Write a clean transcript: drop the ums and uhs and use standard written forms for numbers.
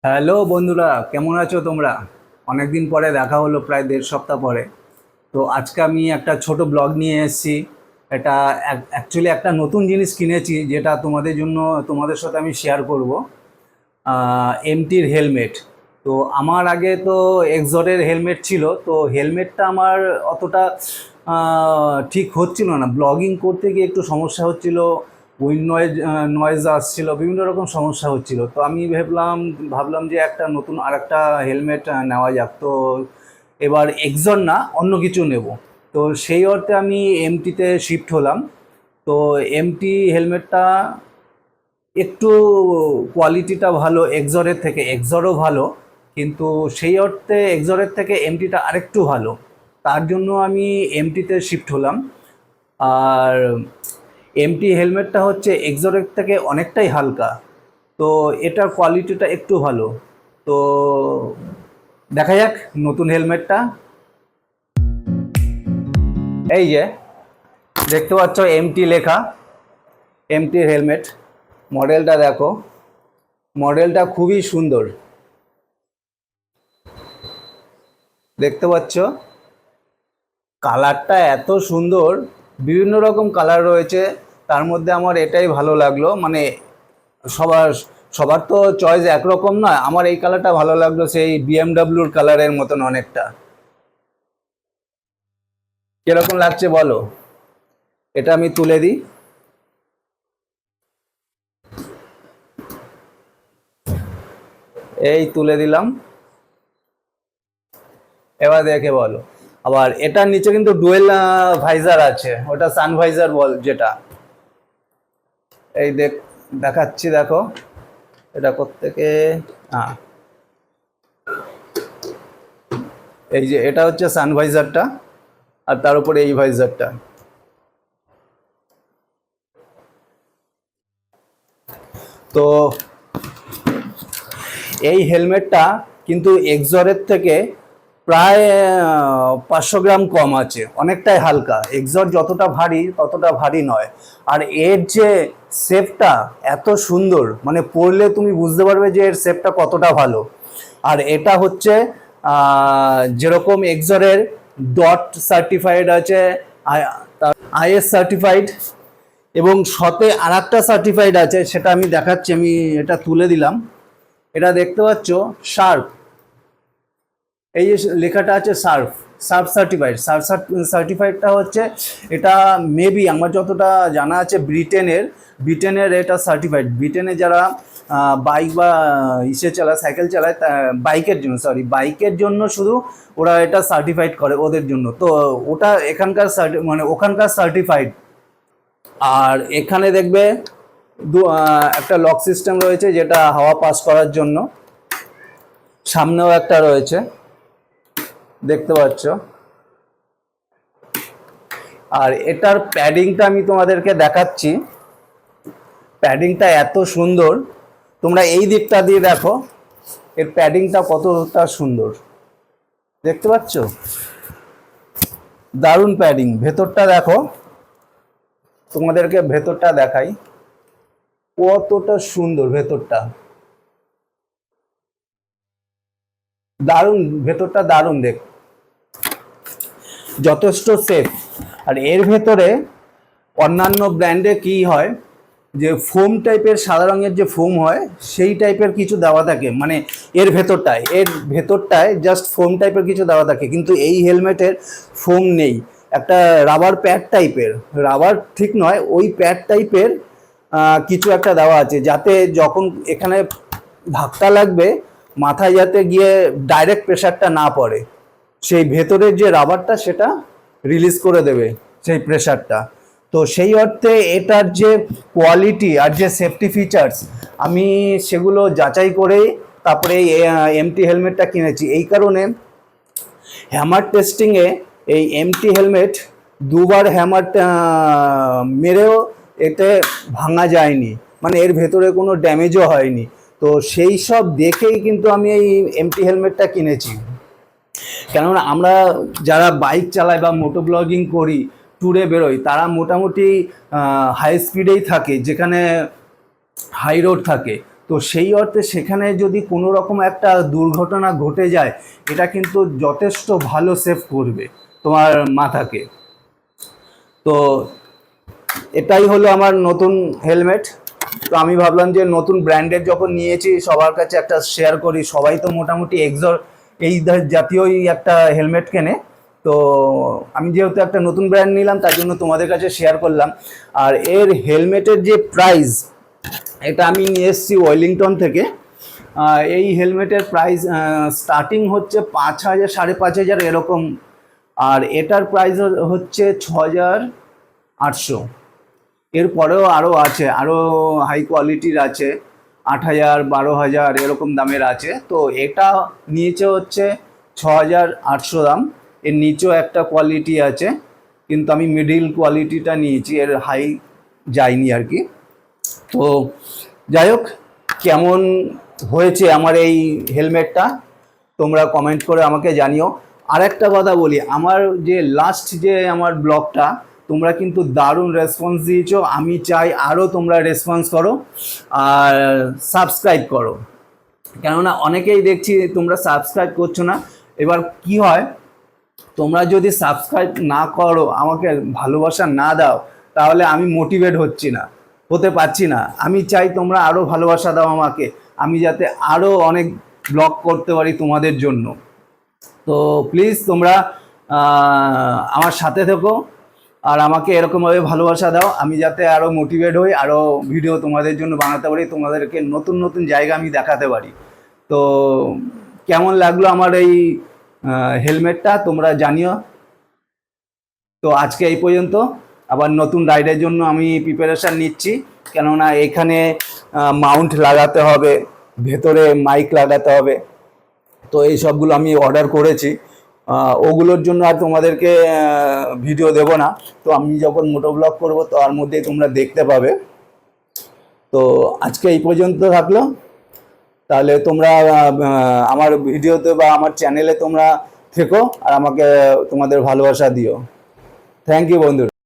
Hello বন্ধুরা, কেমন আছো তোমরা? অনেকদিন পরে দেখা হলো, প্রায় 1.5 সপ্তাহ পরে। তো আজকে আমি একটা ছোট ব্লগ নিয়ে এসেছি। এটা অ্যাকচুয়ালি একটা নতুন জিনিস কিনেছি, যেটা তোমাদের জন্য, তোমাদের সাথে আমি শেয়ার করব। এমটির হেলমেট। তো আমার আগে তো এক্সরের হেলমেট ছিল, তো হেলমেটটা আমার অতটা ঠিক হচ্ছিল না। ব্লগিং করতে গিয়ে একটু সমস্যা হচ্ছিল, উইন্ড নয়েজ আসছিল, বিভিন্ন রকম সমস্যা হচ্ছিল। তো আমি ভাবলাম যে একটা নতুন আর একটা হেলমেট নেওয়া যাক। তো এবার এক্সর না, অন্য কিছু নেব। তো সেই অর্থে আমি এমটিতে শিফট হলাম। তো এমটি হেলমেটটা একটু কোয়ালিটিটা ভালো এক্সরের থেকে, এক্সরও ভালো, কিন্তু সেই অর্থে এক্সরের থেকে এমটিটা আরেকটু ভালো। তার জন্য আমি এমটিতে শিফট হলাম। আর এমটি হেলমেটটা হচ্ছে এক্সরের থেকে অনেকটাই হালকা, তো এটার কোয়ালিটিটা একটু ভালো। তো দেখা যাক নতুন হেলমেটটা। এই যে দেখতে পাচ্ছ এমটি লেখা, এমটির হেলমেট। মডেলটা দেখো, মডেলটা খুবই সুন্দর, দেখতে পাচ্ছ? কালারটা এত সুন্দর, বিভিন্ন রকম কালার রয়েছে। তার মধ্যে আমার এটাই ভালো লাগলো, মানে সবার সবার তো চয়েস একরকম নয়। আমার এই কালারটা ভালো লাগলো, সেই বিএমডাব্লিউর কালারের মতন অনেকটা। কিরকম লাগছে বলো? এটা আমি তুলে দিই। এই তুলে দিলাম, এবার দেখে বলো। আবার এটার নিচে কিন্তু ডুয়েল ভাইজার আছে, ওটা সান ভাইজার বল যেটা। এই দেখাচ্ছি, দেখো এটা কোত্থেকে। হ্যাঁ, এই যে এটা হচ্ছে সান ভাইজারটা, আর তার উপরে এই ভাইজারটা। তো এই হেলমেটটা কিন্তু এক্সরের থেকে প্রায় 500 গ্রাম কম আছে, অনেকটাই হালকা। এক্সর যতটা ভারী ততটা ভারী নয়। আর এর যে শেপটা এত সুন্দর, মানে পরলে তুমি বুঝতে পারবে যে এর শেপটা কতটা ভালো। আর এটা হচ্ছে যেরকম এক্সরের ডট সার্টিফাইড আছে, আইএস সার্টিফাইড, এবং সাথে আর একটা সার্টিফাইড আছে, সেটা আমি দেখাচ্ছি। আমি এটা তুলে দিলাম, এটা দেখতে পাচ্ছ, শার্প। এই যে লেখাটা আছে সার্ফ, সার্ফ সার্টিফাইড। সার্ফ সার্টিফাইডটা হচ্ছে, এটা মেবি আমার যতটা জানা আছে ব্রিটেনের এটা সার্টিফাইড। ব্রিটেনে যারা বাইক বা ইসে চালায়, সাইকেল চালায়, বাইকের জন্য, সরি বাইকের জন্য শুধু ওরা এটা সার্টিফাইড করে ওদের জন্য। তো ওটা এখানকার মানে ওখানকার সার্টিফাইড। আর এখানে দেখবে একটা লক সিস্টেম রয়েছে, যেটা হাওয়া পাস করার জন্য। সামনেও একটা রয়েছে, দেখতে পাচ্ছ। আর এটার প্যাডিংটা আমি তোমাদেরকে দেখাচ্ছি। প্যাডিংটা এত সুন্দর, তোমরা এই দিকটা দিয়ে দেখো, এর প্যাডিংটা কতটা সুন্দর, দেখতে পাচ্ছ? দারুণ প্যাডিং। ভেতরটা দেখো, তোমাদেরকে ভেতরটা দেখাই, কতটা সুন্দর ভেতরটা। দারুণ, ভেতরটা দারুণ, দেখ, যথেষ্ট সেফ। আর এর ভেতরে অন্যান্য ব্র্যান্ডে কি হয়, যে ফোম টাইপের, সাদা রঙের যে ফোম হয়, সেই টাইপের কিছু দেওয়া থাকে, মানে এর ভেতরটায় জাস্ট ফোম টাইপের কিছু দেওয়া থাকে। কিন্তু এই হেলমেটের ফোম নেই, একটা রাবার প্যাড টাইপের, রাবার ঠিক নয়, ওই প্যাড টাইপের কিছু একটা দেওয়া আছে, যাতে যখন এখানে ধাক্কা লাগবে, মাথায় যাতে গিয়ে ডাইরেক্ট প্রেশারটা না পড়ে, সেই ভেতরের যে রাবারটা সেটা রিলিজ করে দেবে সেই প্রেশারটা। তো সেই অর্থে এটার যে কোয়ালিটি আর যে সেফটি ফিচার্স, আমি সেগুলো যাচাই করে তারপরে এই এমটি হেলমেটটা কিনেছি। এই কারণে হ্যামার টেস্টিংয়ে এই এমটি হেলমেট দুবার হ্যামার মেরেও এতে ভাঙা যায়নি, মানে এর ভেতরে কোনো ড্যামেজও হয়নি। তো সেই সব দেখেই কিন্তু আমি এই এমটি হেলমেটটা কিনেছি। কেননা আমরা যারা বাইক চালাই বা মোটো ব্লগিং করি, ট্যুরে বেরোই, তারা মোটামুটি হাই স্পিডেই থাকে, যেখানে হাই রোড থাকে। তো সেই অর্থে সেখানে যদি কোনো রকম একটা দুর্ঘটনা ঘটে যায়, এটা কিন্তু যথেষ্ট ভালো সেভ করবে তোমার মাথাকে। তো এটাই হলো আমার নতুন হেলমেট। তো আমি ভাবলাম যে নতুন ব্র্যান্ডের যখন নিয়েছি সবার কাছে একটা শেয়ার করি। সবাই তো মোটামুটি এক্সর এই জাতীয়ই একটা হেলমেট কেনে, তো আমি যেহেতু একটা নতুন ব্র্যান্ড নিলাম তার জন্য তোমাদের কাছে শেয়ার করলাম। আর এর হেলমেটের যে প্রাইস, এটা আমি নিয়ে এসেছি ওয়েলিংটন থেকে। এই হেলমেটের প্রাইস স্টার্টিং হচ্ছে 5,000 5,500 এরকম, আর এটার প্রাইস হচ্ছে 6,800। এরপরেও আরও আছে, আরও হাই কোয়ালিটির আছে, 8,000 12,000 এরকম দামের আছে। তো এটা নিচে হচ্ছে 6,800 দাম। এর নিচেও একটা কোয়ালিটি আছে, কিন্তু আমি মিডিল কোয়ালিটিটা নিয়েছি, এর হাই যায়নি আর কি। তো যাই হোক, কেমন হয়েছে আমার এই হেলমেটটা তোমরা কমেন্ট করে আমাকে জানিও। আর একটা কথা বলি, আমার যে লাস্ট যে আমার ব্লগটা, তোমরা কিন্তু দারুণ রেসপন্স দিয়েছো। আমি চাই আরও তোমরা রেসপন্স করো আর সাবস্ক্রাইব করো, কেননা অনেকেই দেখছি তোমরা সাবস্ক্রাইব করছো না। এবার কি হয়, তোমরা যদি সাবস্ক্রাইব না করো, আমাকে ভালোবাসা না দাও, তাহলে আমি মোটিভেট হতে পারছি না। আমি চাই তোমরা আরও ভালোবাসা দাও আমাকে, আমি যাতে আরও অনেক ব্লগ করতে পারি তোমাদের জন্য। তো প্লিজ তোমরা আমার সাথে থেকো আর আমাকে এরকমভাবে ভালোবাসা দাও, আমি যাতে আরও মোটিভেট হই, আরও ভিডিও তোমাদের জন্য বানাতে পারি, তোমাদেরকে নতুন নতুন জায়গা আমি দেখাতে পারি। তো কেমন লাগলো আমার এই হেলমেটটা তোমরা জানিও। তো আজকে এই পর্যন্ত। আবার নতুন রাইডের জন্য আমি প্রিপারেশান নিচ্ছি, কেননা এখানে মাউন্ট লাগাতে হবে, ভেতরে মাইক লাগাতে হবে। তো এই সবগুলো আমি অর্ডার করেছি, ওগুলোর জন্য আর তোমাদেরকে ভিডিও দেব না। তো আমি যখন মোটো ব্লগ করবো তার মধ্যেই তোমরা দেখতে পাবে। তো আজকে এই পর্যন্ত থাকলো। তাহলে তোমরা আমার ভিডিওতে বা আমার চ্যানেলে তোমরা থেকো আর আমাকে তোমাদের ভালোবাসা দিও। থ্যাংক ইউ বন্ধুরা।